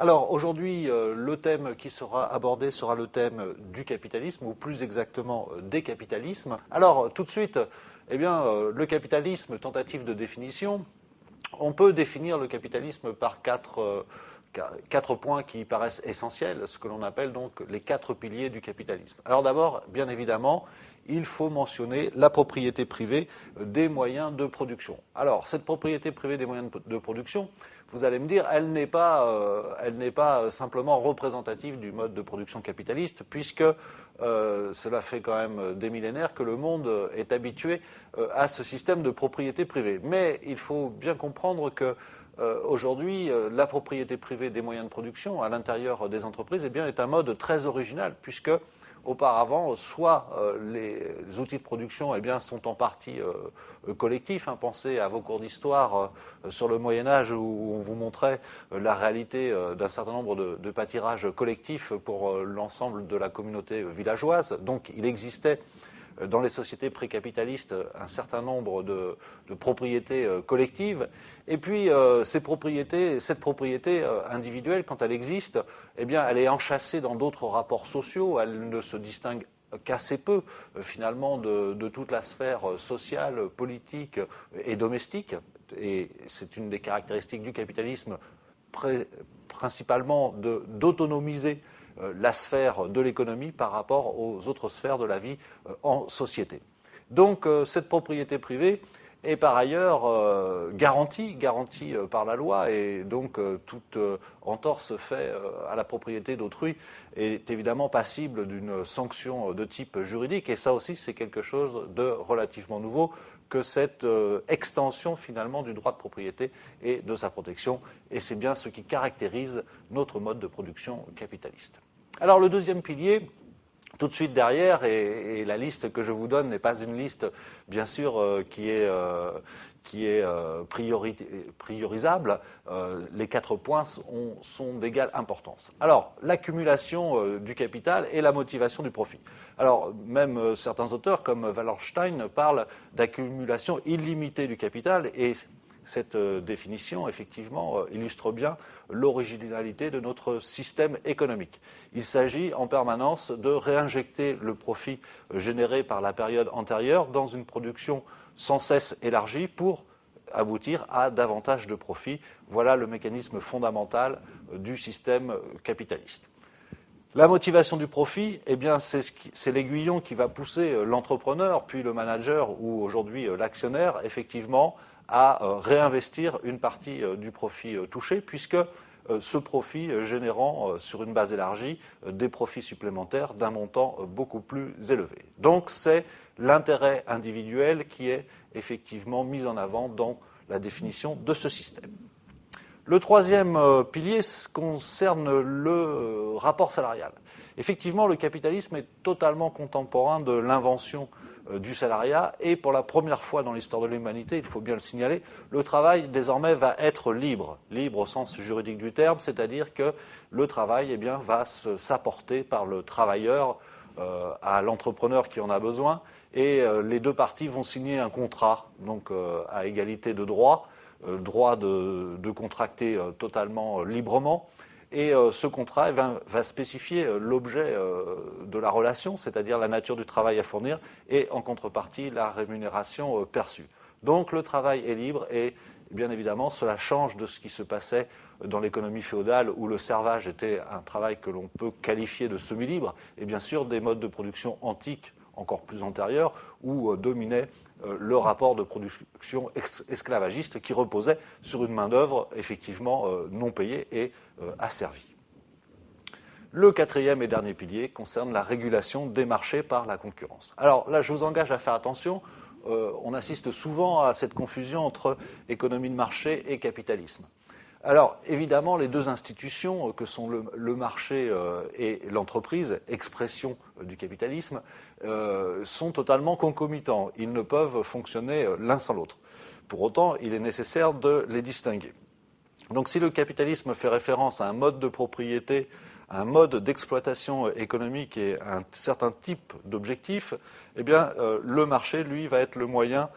Alors aujourd'hui, le thème qui sera abordé sera le thème du capitalisme, ou plus exactement des capitalismes. Alors tout de suite, eh bien, le capitalisme, tentative de définition, on peut définir le capitalisme par quatre points qui paraissent essentiels, ce que l'on appelle donc les 4 piliers du capitalisme. Alors d'abord, bien évidemment, il faut mentionner la propriété privée des moyens de production. Alors, cette propriété privée des moyens de production, vous allez me dire, elle n'est pas simplement représentative du mode de production capitaliste, puisque cela fait quand même des millénaires que le monde est habitué à ce système de propriété privée. Mais il faut bien comprendre que aujourd'hui, la propriété privée des moyens de production à l'intérieur des entreprises est un mode très original, puisque auparavant, soit les outils de production sont en partie collectifs. Pensez à vos cours d'histoire sur le Moyen-Âge où on vous montrait la réalité d'un certain nombre de pâtirages collectifs pour l'ensemble de la communauté villageoise. Donc il existait dans les sociétés précapitalistes un certain nombre de propriétés collectives. Et puis cette propriété individuelle, quand elle existe, elle est enchâssée dans d'autres rapports sociaux. Elle ne se distingue qu'assez peu finalement de toute la sphère sociale, politique et domestique. Et c'est une des caractéristiques du capitalisme, principalement d'autonomiser la sphère de l'économie par rapport aux autres sphères de la vie en société. Donc cette propriété privée est par ailleurs garantie par la loi, et donc toute entorse faite à la propriété d'autrui est évidemment passible d'une sanction de type juridique, et ça aussi c'est quelque chose de relativement nouveau que cette extension finalement du droit de propriété et de sa protection, et c'est bien ce qui caractérise notre mode de production capitaliste. Alors le deuxième pilier, tout de suite derrière, et la liste que je vous donne n'est pas une liste bien sûr qui est priorisable, les 4 points sont d'égale importance. Alors, l'accumulation du capital et la motivation du profit. Alors, même certains auteurs comme Wallerstein parlent d'accumulation illimitée du capital, et cette définition, effectivement, illustre bien l'originalité de notre système économique. Il s'agit en permanence de réinjecter le profit généré par la période antérieure dans une production sans cesse élargie pour aboutir à davantage de profit. Voilà le mécanisme fondamental du système capitaliste. La motivation du profit, c'est l'aiguillon qui va pousser l'entrepreneur, puis le manager ou aujourd'hui l'actionnaire, effectivement, à réinvestir une partie du profit touché, puisque ce profit générant sur une base élargie des profits supplémentaires d'un montant beaucoup plus élevé. Donc c'est l'intérêt individuel qui est effectivement mis en avant dans la définition de ce système. Le troisième pilier concerne le rapport salarial. Effectivement, le capitalisme est totalement contemporain de l'invention du salariat, et pour la première fois dans l'histoire de l'humanité, il faut bien le signaler, le travail désormais va être libre au sens juridique du terme, c'est-à-dire que le travail va s'apporter par le travailleur à l'entrepreneur qui en a besoin, et les deux parties vont signer un contrat, donc à égalité de droit, droit de contracter totalement librement. Et ce contrat va spécifier l'objet de la relation, c'est-à-dire la nature du travail à fournir, et en contrepartie la rémunération perçue. Donc le travail est libre, et bien évidemment cela change de ce qui se passait dans l'économie féodale où le servage était un travail que l'on peut qualifier de semi-libre, et bien sûr des modes de production antiques encore plus antérieurs où dominait le rapport de production esclavagiste qui reposait sur une main-d'œuvre effectivement non payée et asservie. Le quatrième et dernier pilier concerne la régulation des marchés par la concurrence. Alors là, je vous engage à faire attention. On assiste souvent à cette confusion entre économie de marché et capitalisme. Alors, évidemment, les deux institutions que sont le marché et l'entreprise, expression du capitalisme, sont totalement concomitants. Ils ne peuvent fonctionner l'un sans l'autre. Pour autant, il est nécessaire de les distinguer. Donc, si le capitalisme fait référence à un mode de propriété, à un mode d'exploitation économique et à un certain type d'objectifs, le marché, lui, va être le moyen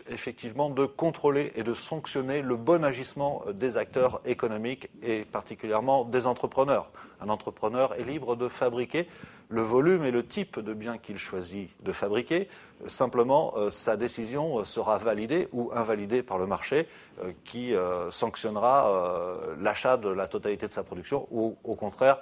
effectivement de contrôler et de sanctionner le bon agissement des acteurs économiques et particulièrement des entrepreneurs. Un entrepreneur est libre de fabriquer le volume et le type de biens qu'il choisit de fabriquer. Simplement, sa décision sera validée ou invalidée par le marché qui sanctionnera l'achat de la totalité de sa production ou au contraire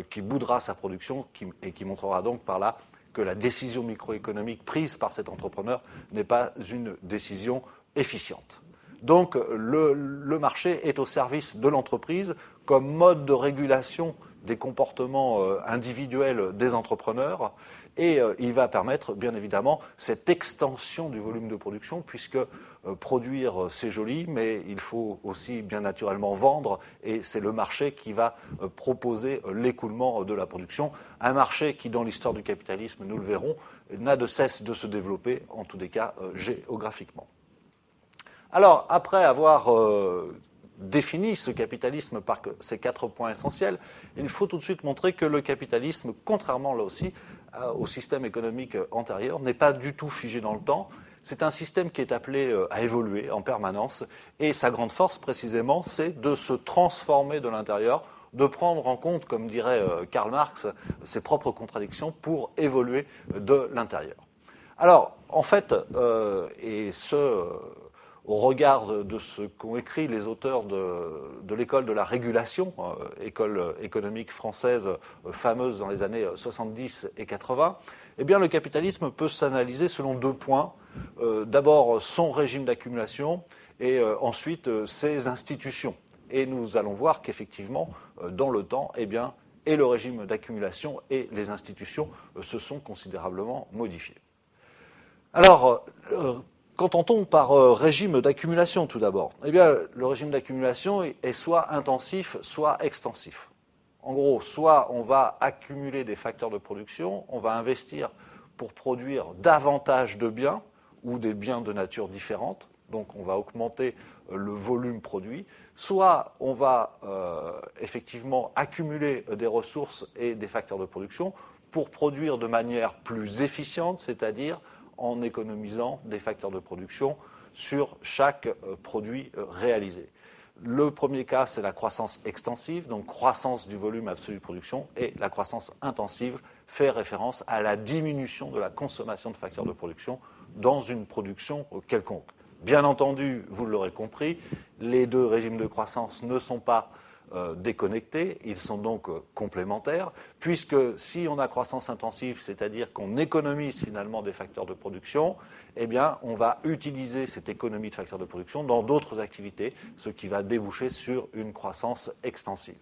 qui boudera sa production et qui montrera donc par là que la décision microéconomique prise par cet entrepreneur n'est pas une décision efficiente. Donc le marché est au service de l'entreprise comme mode de régulation des comportements individuels des entrepreneurs et il va permettre bien évidemment cette extension du volume de production puisque produire c'est joli mais il faut aussi bien naturellement vendre et c'est le marché qui va proposer l'écoulement de la production. Un marché qui dans l'histoire du capitalisme, nous le verrons, n'a de cesse de se développer en tous les cas géographiquement. Alors après avoir définit ce capitalisme par ces 4 points essentiels, il faut tout de suite montrer que le capitalisme, contrairement là aussi au système économique antérieur, n'est pas du tout figé dans le temps. C'est un système qui est appelé à évoluer en permanence et sa grande force précisément, c'est de se transformer de l'intérieur, de prendre en compte, comme dirait Karl Marx, ses propres contradictions pour évoluer de l'intérieur. Alors, en fait, au regard de ce qu'ont écrit les auteurs de l'école de la régulation, école économique française fameuse dans les années 70 et 80, eh bien le capitalisme peut s'analyser selon 2 points. D'abord son régime d'accumulation et ensuite ses institutions. Et nous allons voir qu'effectivement, dans le temps, eh bien, et le régime d'accumulation et les institutions se sont considérablement modifiés. Alors, qu'entend-on par régime d'accumulation tout d'abord ? Eh bien, le régime d'accumulation est soit intensif, soit extensif. En gros, soit on va accumuler des facteurs de production, on va investir pour produire davantage de biens ou des biens de nature différente, donc on va augmenter le volume produit, soit on va effectivement accumuler des ressources et des facteurs de production pour produire de manière plus efficiente, c'est-à-dire en économisant des facteurs de production sur chaque produit réalisé. Le premier cas, c'est la croissance extensive, donc croissance du volume absolu de production, et la croissance intensive fait référence à la diminution de la consommation de facteurs de production dans une production quelconque. Bien entendu, vous l'aurez compris, les 2 régimes de croissance ne sont pas déconnectés, ils sont donc complémentaires, puisque si on a croissance intensive, c'est-à-dire qu'on économise finalement des facteurs de production, eh bien, on va utiliser cette économie de facteurs de production dans d'autres activités, ce qui va déboucher sur une croissance extensive.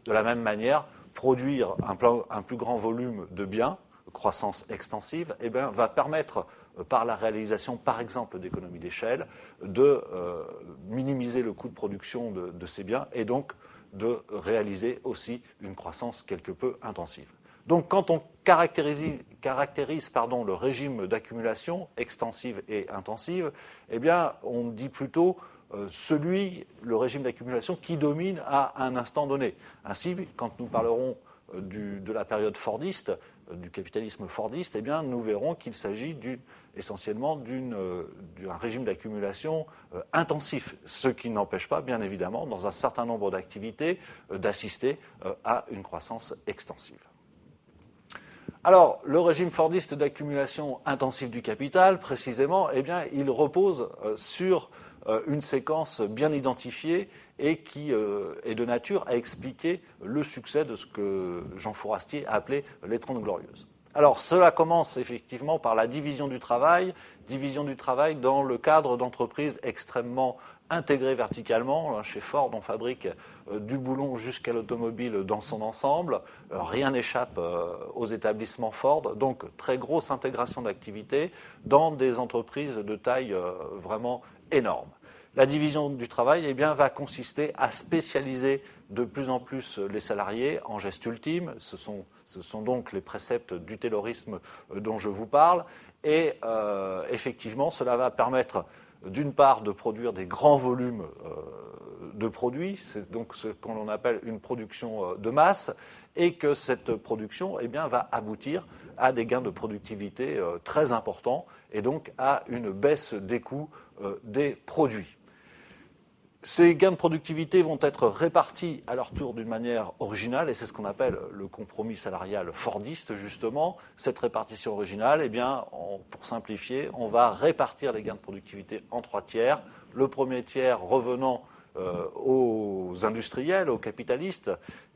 De la même manière, produire un plus grand volume de biens, croissance extensive, eh bien, va permettre par la réalisation, par exemple, d'économies d'échelle, de minimiser le coût de production de ces biens et donc de réaliser aussi une croissance quelque peu intensive. Donc quand on caractérise le régime d'accumulation extensive et intensive, eh bien on dit plutôt le régime d'accumulation qui domine à un instant donné. Ainsi, quand nous parlerons de la période fordiste, du capitalisme fordiste, eh bien nous verrons qu'il s'agit essentiellement d'un régime d'accumulation intensif, ce qui n'empêche pas, bien évidemment, dans un certain nombre d'activités, d'assister à une croissance extensive. Alors, le régime fordiste d'accumulation intensive du capital, précisément, eh bien, il repose sur une séquence bien identifiée et qui est de nature à expliquer le succès de ce que Jean Fourastier a appelé les 30 Glorieuses. Alors, cela commence effectivement par la division du travail dans le cadre d'entreprises extrêmement intégrées verticalement. Chez Ford, on fabrique du boulon jusqu'à l'automobile dans son ensemble. Rien n'échappe aux établissements Ford. Donc, très grosse intégration d'activités dans des entreprises de taille vraiment énorme. La division du travail va consister à spécialiser de plus en plus les salariés en geste ultime. Ce sont donc les préceptes du taylorisme dont je vous parle. Et effectivement, cela va permettre d'une part de produire des grands volumes de produits, c'est donc ce qu'on appelle une production de masse, et que cette production va aboutir à des gains de productivité très importants et donc à une baisse des coûts des produits. Ces gains de productivité vont être répartis à leur tour d'une manière originale, et c'est ce qu'on appelle le compromis salarial fordiste, justement. Cette répartition originale, pour simplifier, on va répartir les gains de productivité en 3 tiers. Le premier tiers revenant aux industriels, aux capitalistes,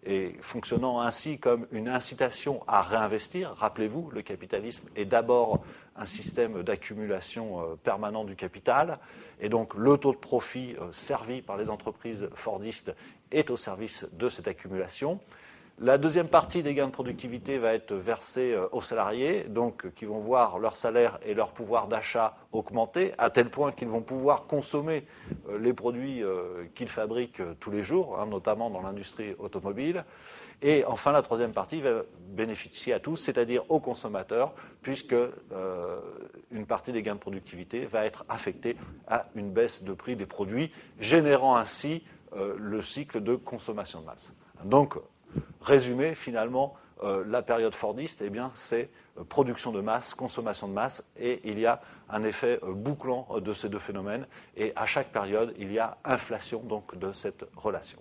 et fonctionnant ainsi comme une incitation à réinvestir. Rappelez-vous, le capitalisme est d'abord un système d'accumulation permanent du capital, et donc le taux de profit servi par les entreprises fordistes est au service de cette accumulation. La deuxième partie des gains de productivité va être versée aux salariés, donc qui vont voir leur salaire et leur pouvoir d'achat augmenter, à tel point qu'ils vont pouvoir consommer les produits qu'ils fabriquent tous les jours, notamment dans l'industrie automobile. Et enfin, la troisième partie va bénéficier à tous, c'est-à-dire aux consommateurs, puisque une partie des gains de productivité va être affectée à une baisse de prix des produits, générant ainsi le cycle de consommation de masse. Donc, résumé, finalement, la période fordiste, c'est production de masse, consommation de masse, et il y a un effet bouclant de ces deux phénomènes, et à chaque période, il y a inflation donc de cette relation.